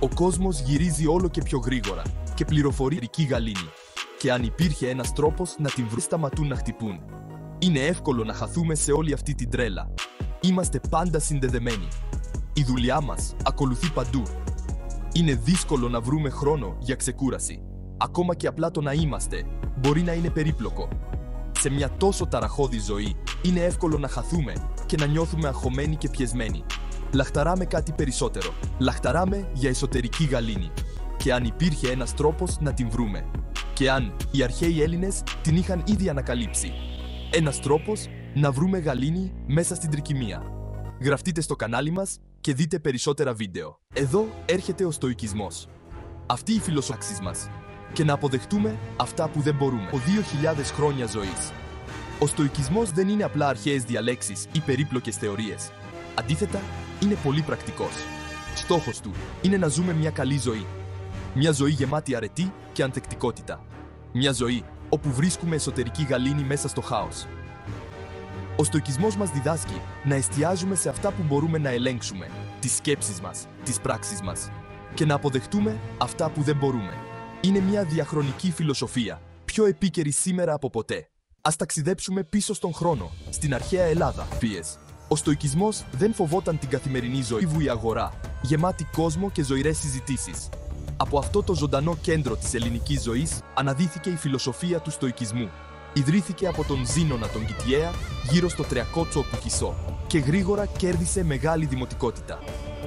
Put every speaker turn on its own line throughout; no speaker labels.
Ο κόσμος γυρίζει όλο και πιο γρήγορα και πληροφορεί η γαλήνη. Και αν υπήρχε ένας τρόπος να την βρουν, σταματούν να χτυπούν. Είναι εύκολο να χαθούμε σε όλη αυτή την τρέλα. Είμαστε πάντα συνδεδεμένοι. Η δουλειά μας ακολουθεί παντού. Είναι δύσκολο να βρούμε χρόνο για ξεκούραση. Ακόμα και απλά το να είμαστε μπορεί να είναι περίπλοκο. Σε μια τόσο ταραχώδη ζωή, είναι εύκολο να χαθούμε και να νιώθουμε αγχωμένοι και πιεσμένοι. Λαχταράμε κάτι περισσότερο. Λαχταράμε για εσωτερική γαλήνη. Και αν υπήρχε ένας τρόπος να την βρούμε. Και αν οι αρχαίοι Έλληνες την είχαν ήδη ανακαλύψει. Ένας τρόπος να βρούμε γαλήνη μέσα στην τρικυμία. Γραφτείτε στο κανάλι μας και δείτε περισσότερα βίντεο. Εδώ έρχεται ο στοικισμός. Αυτή η φιλοσοφία μας. Και να αποδεχτούμε αυτά που δεν μπορούμε. Ο 2.000 χρόνια ζωής. Ο στοικισμός δεν είναι απλά αρχαίες διαλέξεις ή περίπλοκες θεωρίες. Αντίθετα, είναι πολύ πρακτικός. Στόχος του είναι να ζούμε μια καλή ζωή. Μια ζωή γεμάτη αρετή και ανθεκτικότητα. Μια ζωή όπου βρίσκουμε εσωτερική γαλήνη μέσα στο χάος. Ο στοικισμός μας διδάσκει να εστιάζουμε σε αυτά που μπορούμε να ελέγξουμε, τις σκέψεις μας, τις πράξεις μας, και να αποδεχτούμε αυτά που δεν μπορούμε. Είναι μια διαχρονική φιλοσοφία, πιο επίκαιρη σήμερα από ποτέ. Ας ταξιδέψουμε πίσω στον χρόνο, στην αρχαία Ελλάδα. Ο στοικισμός δεν φοβόταν την καθημερινή ζωή, η αγορά, γεμάτη κόσμο και ζωηρές συζητήσεις. Από αυτό το ζωντανό κέντρο της ελληνικής ζωής αναδύθηκε η φιλοσοφία του στοικισμού. Ιδρύθηκε από τον Ζήνωνα τον Κητιαία γύρω στο 300 π.Χ. και γρήγορα κέρδισε μεγάλη δημοτικότητα.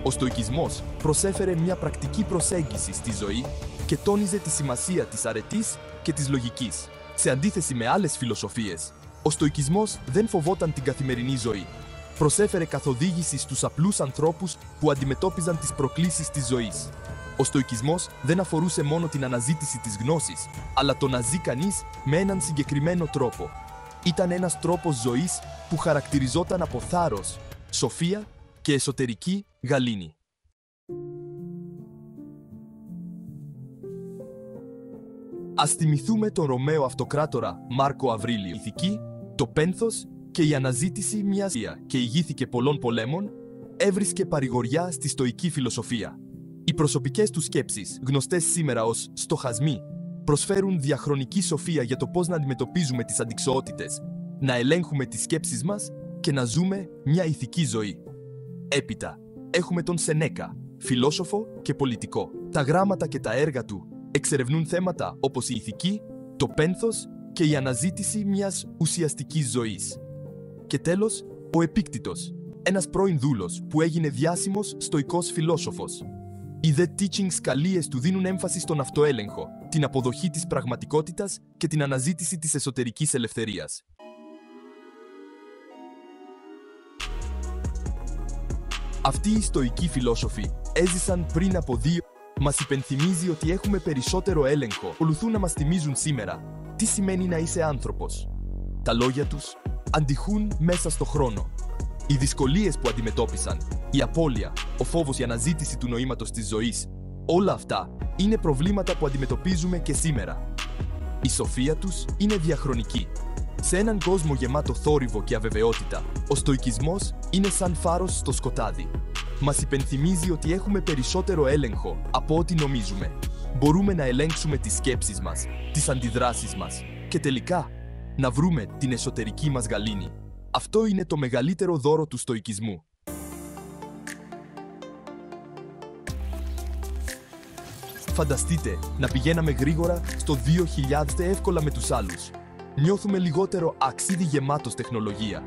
Ο στοικισμός προσέφερε μια πρακτική προσέγγιση στη ζωή και τόνιζε τη σημασία της αρετής και της λογικής. Σε αντίθεση με άλλες φιλοσοφίες, ο στοικισμός δεν φοβόταν την καθημερινή ζωή. Προσέφερε καθοδήγηση στους απλούς ανθρώπους που αντιμετώπιζαν τις προκλήσεις της ζωής. Ο στοικισμός δεν αφορούσε μόνο την αναζήτηση της γνώσης, αλλά το να ζει κανείς με έναν συγκεκριμένο τρόπο. Ήταν ένας τρόπος ζωής που χαρακτηριζόταν από θάρρος, σοφία και εσωτερική γαλήνη. Ας θυμηθούμε τον Ρωμαίο αυτοκράτορα Μάρκο Αυρίλιο. Η ηθική, το πένθος και η αναζήτηση μιας και ηγήθηκε πολλών πολέμων, έβρισκε παρηγοριά στη στοική φιλοσοφία. Οι προσωπικές του σκέψεις, γνωστές σήμερα ως στοχασμοί, προσφέρουν διαχρονική σοφία για το πώς να αντιμετωπίζουμε τις αντιξοότητες, να ελέγχουμε τις σκέψεις μας και να ζούμε μια ηθική ζωή. Έπειτα, έχουμε τον Σενέκα, φιλόσοφο και πολιτικό. Τα γράμματα και τα έργα του εξερευνούν θέματα όπως η ηθική, το πένθος και η αναζήτηση μιας ουσιαστικής ζωής. Και τέλος, ο Επίκτητος, ένας πρώην δούλος που έγινε διάσημος στοικός φιλόσοφος. Οι The Teachings καλίες του δίνουν έμφαση στον αυτοέλεγχο, την αποδοχή της πραγματικότητας και την αναζήτηση της εσωτερικής ελευθερίας. Αυτοί οι στοικοί φιλόσοφοι έζησαν πριν από 2. Μας υπενθυμίζει ότι έχουμε περισσότερο έλεγχο. Ακολουθούν να μας θυμίζουν σήμερα τι σημαίνει να είσαι άνθρωπος. Τα λόγια τους αντιχούν μέσα στο χρόνο. Οι δυσκολίες που αντιμετώπισαν, η απώλεια, ο φόβος, η αναζήτηση του νοήματος της ζωής, όλα αυτά είναι προβλήματα που αντιμετωπίζουμε και σήμερα. Η σοφία τους είναι διαχρονική. Σε έναν κόσμο γεμάτο θόρυβο και αβεβαιότητα, ο στοικισμός είναι σαν φάρος στο σκοτάδι. Μας υπενθυμίζει ότι έχουμε περισσότερο έλεγχο από ό,τι νομίζουμε. Μπορούμε να ελέγξουμε τις σκέψεις μας, τις αντιδράσεις μας και τελικά να βρούμε την εσωτερική μας γαλήνη. Αυτό είναι το μεγαλύτερο δώρο του στοικισμού. Φανταστείτε να πηγαίναμε γρήγορα στο 2000 εύκολα με τους άλλους. Νιώθουμε λιγότερο αξίδι γεμάτος τεχνολογία.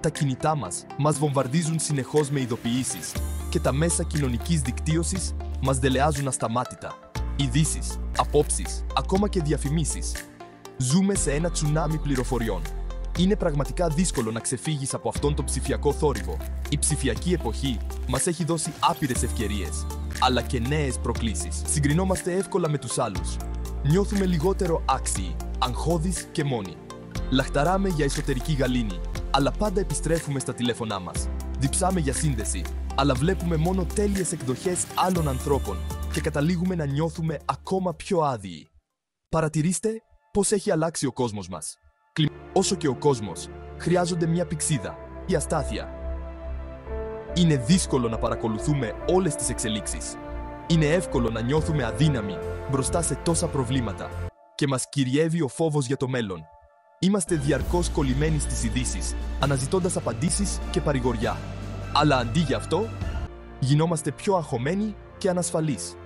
Τα κινητά μας βομβαρδίζουν συνεχώς με ειδοποιήσεις και τα μέσα κοινωνικής δικτύωσης μας δελεάζουν ασταμάτητα. Ειδήσεις, απόψεις, ακόμα και διαφημίσεις. Ζούμε σε ένα τσουνάμι πληροφοριών. Είναι πραγματικά δύσκολο να ξεφύγεις από αυτόν τον ψηφιακό θόρυβο. Η ψηφιακή εποχή μας έχει δώσει άπειρες ευκαιρίες, αλλά και νέες προκλήσεις. Συγκρινόμαστε εύκολα με τους άλλους. Νιώθουμε λιγότερο άξιοι, αγχώδεις και μόνοι. Λαχταράμε για εσωτερική γαλήνη, αλλά πάντα επιστρέφουμε στα τηλέφωνά μας. Διψάμε για σύνδεση, αλλά βλέπουμε μόνο τέλειες εκδοχές άλλων ανθρώπων και καταλήγουμε να νιώθουμε ακόμα πιο άδειοι. Παρατηρήστε πώς έχει αλλάξει ο κόσμος μας. Όσο και ο κόσμος, χρειάζονται μια πηξίδα, η αστάθεια. Είναι δύσκολο να παρακολουθούμε όλες τις εξελίξεις. Είναι εύκολο να νιώθουμε αδύναμοι μπροστά σε τόσα προβλήματα και μας κυριεύει ο φόβος για το μέλλον. Είμαστε διαρκώς κολλημένοι στις ειδήσεις, αναζητώντας απαντήσεις και παρηγοριά. Αλλά αντί για αυτό, γινόμαστε πιο αγχωμένοι και ανασφαλείς.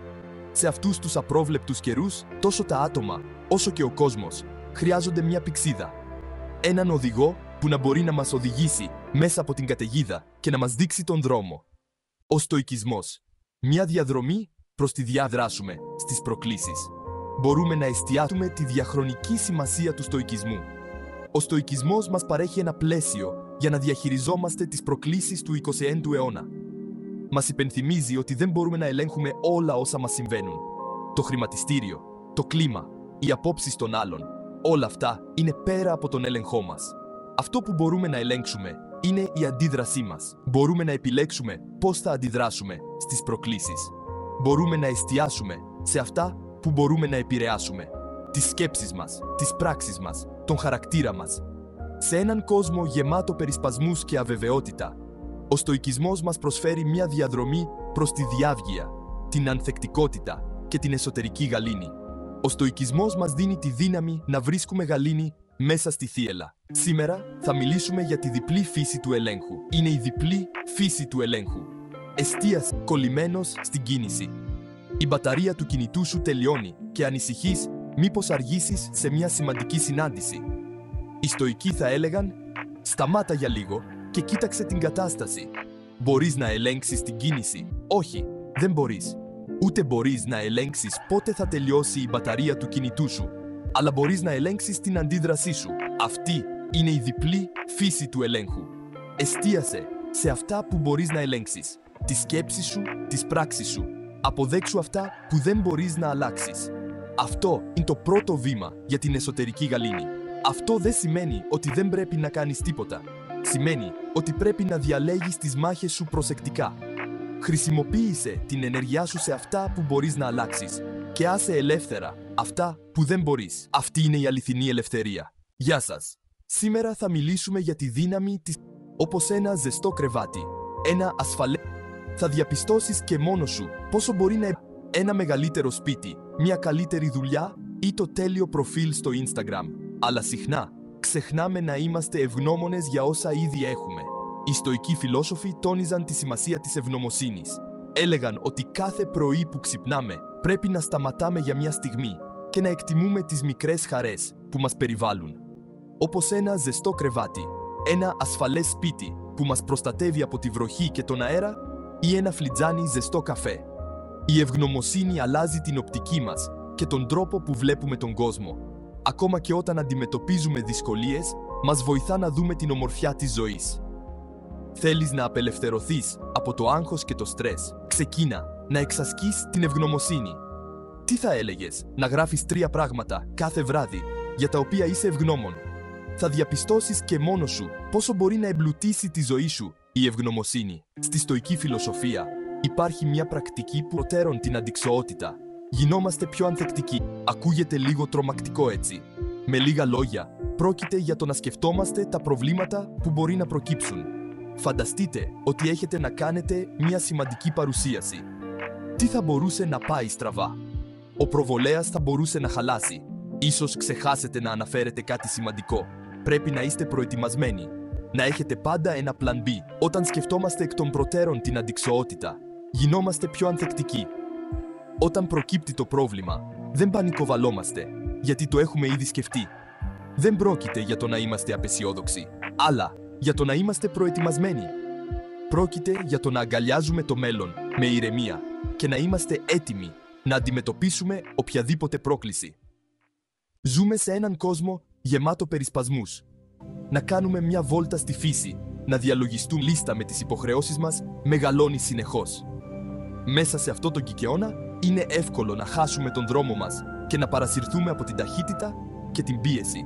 Σε αυτούς τους απρόβλεπτους καιρούς, τόσο τα άτομα, όσο και ο κόσμος, χρειάζονται μια πηξίδα. Έναν οδηγό που να μπορεί να μας οδηγήσει μέσα από την καταιγίδα και να μας δείξει τον δρόμο. Ο στοικισμός. Μια διαδρομή προς τη διαδράσουμε στις προκλήσεις. Μπορούμε να εστιάσουμε τη διαχρονική σημασία του στοικισμού. Ο στοικισμός μας παρέχει ένα πλαίσιο για να διαχειριζόμαστε τις προκλήσεις του 21ου αιώνα. Μας υπενθυμίζει ότι δεν μπορούμε να ελέγχουμε όλα όσα μας συμβαίνουν. Το χρηματιστήριο, το κλίμα, οι απόψεις των άλλων, όλα αυτά είναι πέρα από τον έλεγχό μας. Αυτό που μπορούμε να ελέγξουμε είναι η αντίδρασή μας. Μπορούμε να επιλέξουμε πώς θα αντιδράσουμε στις προκλήσεις. Μπορούμε να εστιάσουμε σε αυτά που μπορούμε να επηρεάσουμε. Τις σκέψεις μας, τις πράξεις μας, τον χαρακτήρα μας. Σε έναν κόσμο γεμάτο περισπασμούς και αβεβαιότητα, ο στοικισμός μας προσφέρει μια διαδρομή προς τη διάβγεια, την ανθεκτικότητα και την εσωτερική γαλήνη. Ο στοικισμός μας δίνει τη δύναμη να βρίσκουμε γαλήνη μέσα στη θύελλα. Σήμερα θα μιλήσουμε για τη διπλή φύση του ελέγχου. Είναι η διπλή φύση του ελέγχου. Εστίασε κολλημένος στην κίνηση. Η μπαταρία του κινητού σου τελειώνει και ανησυχείς μήπως αργήσεις σε μια σημαντική συνάντηση. Οι στοικοί θα έλεγαν «Σταμάτα για λίγο και κοίταξε την κατάσταση». Μπορείς να ελέγξεις την κίνηση? Όχι, δεν μπορείς. Ούτε μπορείς να ελέγξεις πότε θα τελειώσει η μπαταρία του κινητού σου, αλλά μπορείς να ελέγξεις την αντίδρασή σου. Αυτή είναι η διπλή φύση του ελέγχου. Εστίασε σε αυτά που μπορείς να ελέγξεις. Τις σκέψεις σου, τις πράξεις σου. Αποδέξου αυτά που δεν μπορείς να αλλάξεις. Αυτό είναι το πρώτο βήμα για την εσωτερική γαλήνη. Αυτό δεν σημαίνει ότι δεν πρέπει να κάνεις τίποτα. Σημαίνει ότι πρέπει να διαλέγεις τις μάχες σου προσεκτικά. Χρησιμοποίησε την ενέργειά σου σε αυτά που μπορείς να αλλάξεις και άσε ελεύθερα αυτά που δεν μπορείς. Αυτή είναι η αληθινή ελευθερία. Γεια σας. Σήμερα θα μιλήσουμε για τη δύναμη της. Όπως ένα ζεστό κρεβάτι, ένα ασφαλές. Θα διαπιστώσεις και μόνος σου πόσο μπορεί να ένα μεγαλύτερο σπίτι, μια καλύτερη δουλειά ή το τέλειο προφίλ στο Instagram. Αλλά συχνά ξεχνάμε να είμαστε ευγνώμονες για όσα ήδη έχουμε. Οι στοικοί φιλόσοφοι τόνιζαν τη σημασία της ευγνωμοσύνης. Έλεγαν ότι κάθε πρωί που ξυπνάμε πρέπει να σταματάμε για μια στιγμή και να εκτιμούμε τις μικρές χαρές που μας περιβάλλουν. Όπως ένα ζεστό κρεβάτι, ένα ασφαλές σπίτι που μας προστατεύει από τη βροχή και τον αέρα ή ένα φλιτζάνι ζεστό καφέ. Η ευγνωμοσύνη αλλάζει την οπτική μας και τον τρόπο που βλέπουμε τον κόσμο. Ακόμα και όταν αντιμετωπίζουμε δυσκολίες, μας βοηθά να δούμε την ομορφιά της ζωής. Θέλεις να απελευθερωθείς από το άγχος και το στρες? Ξεκίνα να εξασκείς την ευγνωμοσύνη. Τι θα έλεγες να γράφεις 3 πράγματα κάθε βράδυ για τα οποία είσαι ευγνώμων? Θα διαπιστώσεις και μόνος σου πόσο μπορεί να εμπλουτίσει τη ζωή σου η ευγνωμοσύνη. Στη στοική φιλοσοφία υπάρχει μια πρακτική που προτέρων την αντιξοότητα. Γινόμαστε πιο ανθεκτικοί. Ακούγεται λίγο τρομακτικό έτσι. Με λίγα λόγια, πρόκειται για το να σκεφτόμαστε τα προβλήματα που μπορεί να προκύψουν. Φανταστείτε ότι έχετε να κάνετε μια σημαντική παρουσίαση. Τι θα μπορούσε να πάει στραβά? Ο προβολέας θα μπορούσε να χαλάσει. Ίσως ξεχάσετε να αναφέρετε κάτι σημαντικό. Πρέπει να είστε προετοιμασμένοι. Να έχετε πάντα ένα plan B. Όταν σκεφτόμαστε εκ των προτέρων την αντιξοότητα, γινόμαστε πιο ανθεκτικοί. Όταν προκύπτει το πρόβλημα, δεν πανικοβαλόμαστε, γιατί το έχουμε ήδη σκεφτεί. Δεν πρόκειται για το να είμαστε απεσιόδοξοι, αλλά για το να είμαστε προετοιμασμένοι. Πρόκειται για το να αγκαλιάζουμε το μέλλον με ηρεμία και να είμαστε έτοιμοι να αντιμετωπίσουμε οποιαδήποτε πρόκληση. Ζούμε σε έναν κόσμο γεμάτο περισπασμούς. Να κάνουμε μια βόλτα στη φύση, να διαλογιστούμε λίστα με τις υποχρεώσεις μας, μεγαλώνει συνεχώς. Μέσα σε αυτό τον κικαιώνα είναι εύκολο να χάσουμε τον δρόμο μας και να παρασυρθούμε από την ταχύτητα και την πίεση.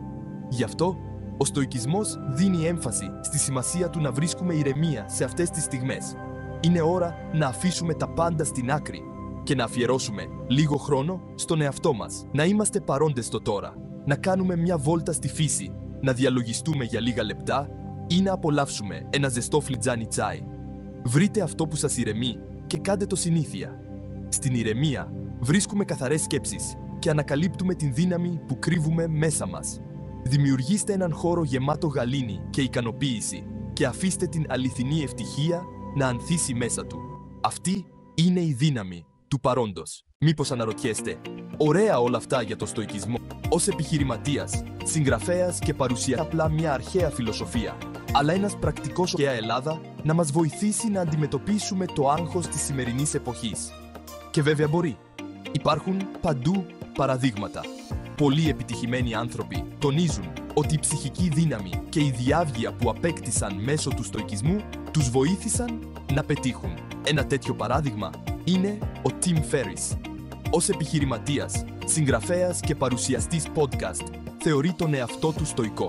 Γι' αυτό, ο στοικισμός δίνει έμφαση στη σημασία του να βρίσκουμε ηρεμία σε αυτές τις στιγμές. Είναι ώρα να αφήσουμε τα πάντα στην άκρη και να αφιερώσουμε λίγο χρόνο στον εαυτό μας. Να είμαστε παρόντες στο τώρα, να κάνουμε μια βόλτα στη φύση, να διαλογιστούμε για λίγα λεπτά ή να απολαύσουμε ένα ζεστό φλιτζάνι τσάι. Βρείτε αυτό που σας ηρεμεί και κάντε το συνήθεια. Στην ηρεμία βρίσκουμε καθαρές σκέψεις και ανακαλύπτουμε την δύναμη που κρύβουμε μέσα μας. Δημιουργήστε έναν χώρο γεμάτο γαλήνη και ικανοποίηση και αφήστε την αληθινή ευτυχία να ανθίσει μέσα του. Αυτή είναι η δύναμη του παρόντος. Μήπως αναρωτιέστε, ωραία όλα αυτά για το στοικισμό. Ως επιχειρηματίας, συγγραφέας και παρουσιαστής απλά μια αρχαία φιλοσοφία, αλλά ένας πρακτικός για Ελλάδα να μας βοηθήσει να αντιμετωπίσουμε το άγχος της σημερινής εποχής. Και βέβαια μπορεί. Υπάρχουν παντού παραδείγματα. Πολλοί επιτυχημένοι άνθρωποι τονίζουν ότι η ψυχική δύναμη και η διάβγεια που απέκτησαν μέσω του στοικισμού τους βοήθησαν να πετύχουν. Ένα τέτοιο παράδειγμα είναι ο Tim Ferriss. Ως επιχειρηματίας, συγγραφέας και παρουσιαστής podcast, θεωρεί τον εαυτό του στοικό.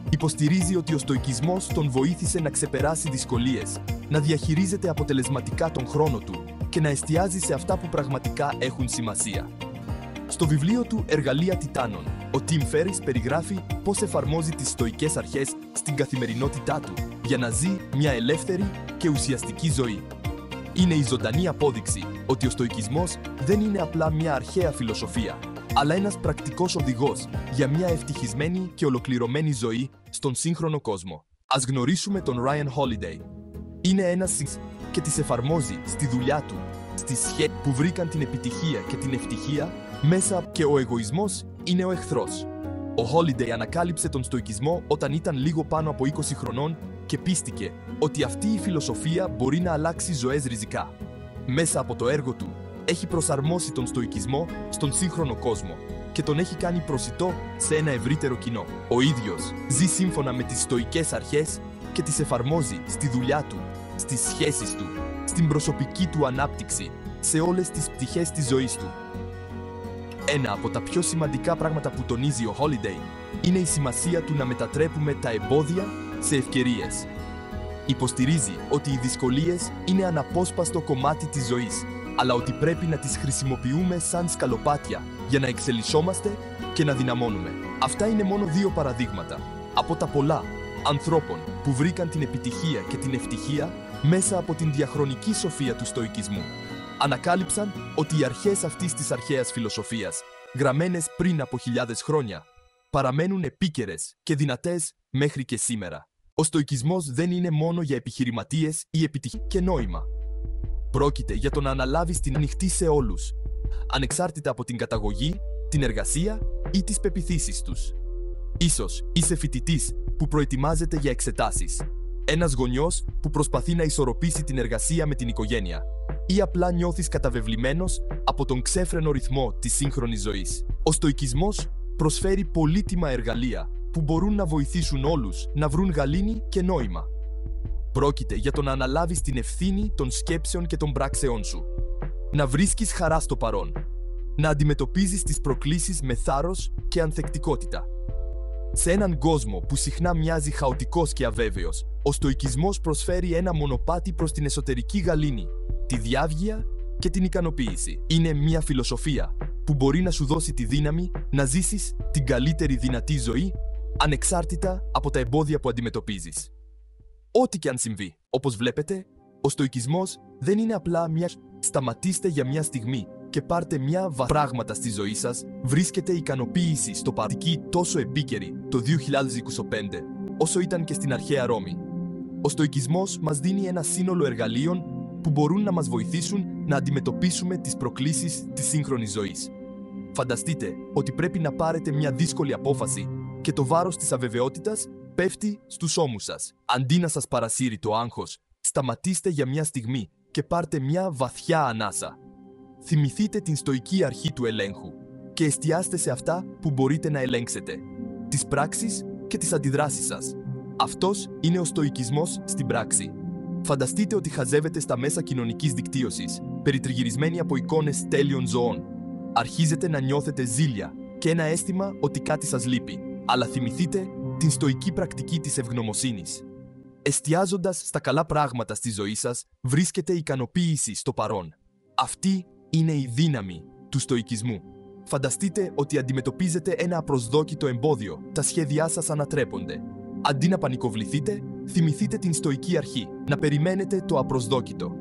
Υποστηρίζει ότι ο στοικισμός τον βοήθησε να ξεπεράσει δυσκολίες, να διαχειρίζεται αποτελεσματικά τον χρόνο του και να εστιάζει σε αυτά που πραγματικά έχουν σημασία. Στο βιβλίο του «Εργαλεία Τιτάνων», ο Tim Ferriss περιγράφει πώς εφαρμόζει τις στοικές αρχές στην καθημερινότητά του για να ζει μια ελεύθερη και ουσιαστική ζωή. Είναι η ζωντανή απόδειξη ότι ο στοικισμός δεν είναι απλά μια αρχαία φιλοσοφία, αλλά ένας πρακτικός οδηγός για μια ευτυχισμένη και ολοκληρωμένη ζωή στον σύγχρονο κόσμο. Ας γνωρίσουμε τον Ryan Holiday. Είναι ένας και τις εφαρμόζει στη δουλειά του, στις σχέσεις που βρήκαν την επιτυχία και την ευτυχία μέσα και ο εγωισμός είναι ο εχθρός. Ο Holiday ανακάλυψε τον στοικισμό όταν ήταν λίγο πάνω από 20 χρονών και πίστηκε ότι αυτή η φιλοσοφία μπορεί να αλλάξει ζωές ριζικά. Μέσα από το έργο του, έχει προσαρμόσει τον στοικισμό στον σύγχρονο κόσμο και τον έχει κάνει προσιτό σε ένα ευρύτερο κοινό. Ο ίδιος ζει σύμφωνα με τις στοικές αρχές και τις εφαρμόζει στη δουλειά του, στις σχέσεις του, στην προσωπική του ανάπτυξη, σε όλες τις πτυχές της ζωής του. Ένα από τα πιο σημαντικά πράγματα που τονίζει ο Holiday είναι η σημασία του να μετατρέπουμε τα εμπόδια σε ευκαιρίες. Υποστηρίζει ότι οι δυσκολίες είναι αναπόσπαστο κομμάτι της ζωής, αλλά ότι πρέπει να τις χρησιμοποιούμε σαν σκαλοπάτια για να εξελισσόμαστε και να δυναμώνουμε. Αυτά είναι μόνο δύο παραδείγματα από τα πολλά ανθρώπων που βρήκαν την επιτυχία και την ευτυχία μέσα από την διαχρονική σοφία του στοικισμού. Ανακάλυψαν ότι οι αρχές αυτής της αρχαίας φιλοσοφίας, γραμμένες πριν από χιλιάδες χρόνια, παραμένουν επίκαιρες και δυνατές μέχρι και σήμερα. Ο στοικισμός δεν είναι μόνο για επιχειρηματίες ή επιτυχία και νόημα. Πρόκειται για το να αναλάβεις την ανοιχτή σε όλους, ανεξάρτητα από την καταγωγή, την εργασία ή τις πεποιθήσεις τους. Ίσως είσαι φοιτητής που προετοιμάζεται για εξετάσεις, ένας γονιός που προσπαθεί να ισορροπήσει την εργασία με την οικογένεια, ή απλά νιώθεις καταβεβλημένος από τον ξέφρενο ρυθμό της σύγχρονης ζωής. Ο στοικισμός προσφέρει πολύτιμα εργαλεία που μπορούν να βοηθήσουν όλους να βρουν γαλήνη και νόημα. Πρόκειται για το να αναλάβεις την ευθύνη των σκέψεων και των πράξεών σου, να βρίσκεις χαρά στο παρόν, να αντιμετωπίζεις τις προκλήσεις με θάρρος και ανθεκτικότητα. Σε έναν κόσμο που συχνά μοιάζει χαοτικός και αβέβαιος, ο στοικισμός προσφέρει ένα μονοπάτι προς την εσωτερική γαλήνη, τη διάβγεια και την ικανοποίηση. Είναι μια φιλοσοφία που μπορεί να σου δώσει τη δύναμη να ζήσεις την καλύτερη δυνατή ζωή, ανεξάρτητα από τα εμπόδια που αντιμετωπίζεις. Ό,τι και αν συμβεί, όπως βλέπετε, ο στοικισμός δεν είναι απλά μια «σταματήστε για μια στιγμή και πάρτε μια πράγματα στη ζωή σας», βρίσκεται ικανοποίηση στο παραδική τόσο επίκαιρη το 2025, όσο ήταν και στην αρχαία Ρώμη. Ο στοικισμός μας δίνει ένα σύνολο εργαλείων που μπορούν να μας βοηθήσουν να αντιμετωπίσουμε τις προκλήσεις της σύγχρονης ζωής. Φανταστείτε ότι πρέπει να πάρετε μια δύσκολη απόφαση και το βάρος της αβεβαιότητας πέφτει στους ώμους σας. Αντί να σας παρασύρει το άγχος, σταματήστε για μια στιγμή και πάρτε μια βαθιά ανάσα. Θυμηθείτε την στοική αρχή του ελέγχου και εστιάστε σε αυτά που μπορείτε να ελέγξετε, τις πράξεις και τις αντιδράσεις σας. Αυτός είναι ο στοικισμός στην πράξη. Φανταστείτε ότι χαζεύετε στα μέσα κοινωνικής δικτύωσης, περιτριγυρισμένοι από εικόνες τέλειων ζωών. Αρχίζετε να νιώθετε ζήλια και ένα αίσθημα ότι κάτι σας λείπει, αλλά θυμηθείτε την στοική πρακτική της ευγνωμοσύνης. Εστιάζοντας στα καλά πράγματα στη ζωή σας, βρίσκεται ικανοποίηση στο παρόν. Αυτή είναι η δύναμη του στοικισμού. Φανταστείτε ότι αντιμετωπίζετε ένα απροσδόκητο εμπόδιο, τα σχέδιά σας ανατρέπονται. Αντί να πανικοβληθείτε, θυμηθείτε την στοική αρχή, να περιμένετε το απροσδόκητο.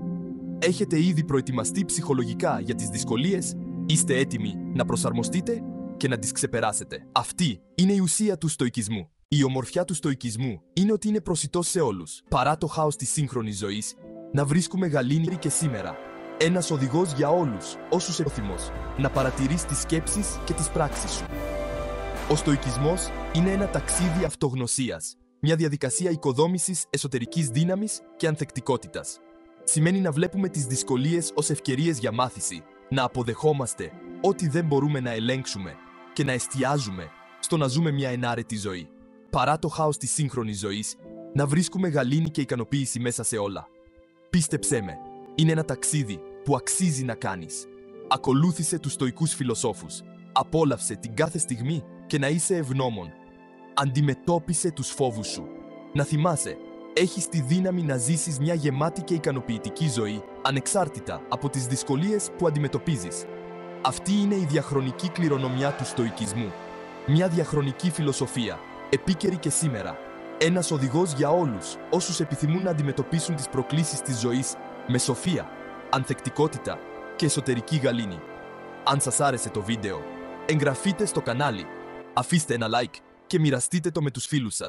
Έχετε ήδη προετοιμαστεί ψυχολογικά για τις δυσκολίες? Είστε έτοιμοι να προσαρμοστείτε και να τις ξεπεράσετε? Αυτή είναι η ουσία του στοικισμού. Η ομορφιά του στοικισμού είναι ότι είναι προσιτός σε όλους. Παρά το χάος της σύγχρονης ζωής, να βρίσκουμε γαλήνη και σήμερα. Ένας οδηγός για όλους όσους πρόθυμος να παρατηρείς τις σκέψεις και τις πράξεις σου. Ο στοικισμός είναι ένα ταξίδι αυτογνωσίας, μια διαδικασία οικοδόμησης εσωτερικής δύναμης και ανθεκτικότητας. Σημαίνει να βλέπουμε τις δυσκολίες ως ευκαιρίες για μάθηση, να αποδεχόμαστε ό,τι δεν μπορούμε να ελέγξουμε και να εστιάζουμε στο να ζούμε μια ενάρετη ζωή. Παρά το χάος της σύγχρονης ζωής, να βρίσκουμε γαλήνη και ικανοποίηση μέσα σε όλα. Πίστεψέ με, είναι ένα ταξίδι που αξίζει να κάνεις. Ακολούθησε τους στοικούς φιλοσόφους. Απόλαυσε την κάθε στιγμή και να είσαι ευγνώμων. Αντιμετώπισε τους φόβους σου. Να θυμάσαι, έχεις τη δύναμη να ζήσεις μια γεμάτη και ικανοποιητική ζωή, ανεξάρτητα από τις δυσκολίες που αντιμετωπίζεις. Αυτή είναι η διαχρονική κληρονομιά του στοικισμού. Μια διαχρονική φιλοσοφία, επίκαιρη και σήμερα. Ένας οδηγός για όλους όσους επιθυμούν να αντιμετωπίσουν τις προκλήσεις της ζωής με σοφία, ανθεκτικότητα και εσωτερική γαλήνη. Αν σας άρεσε το βίντεο, εγγραφείτε στο κανάλι, αφήστε ένα like και μοιραστείτε το με τους φίλους σας.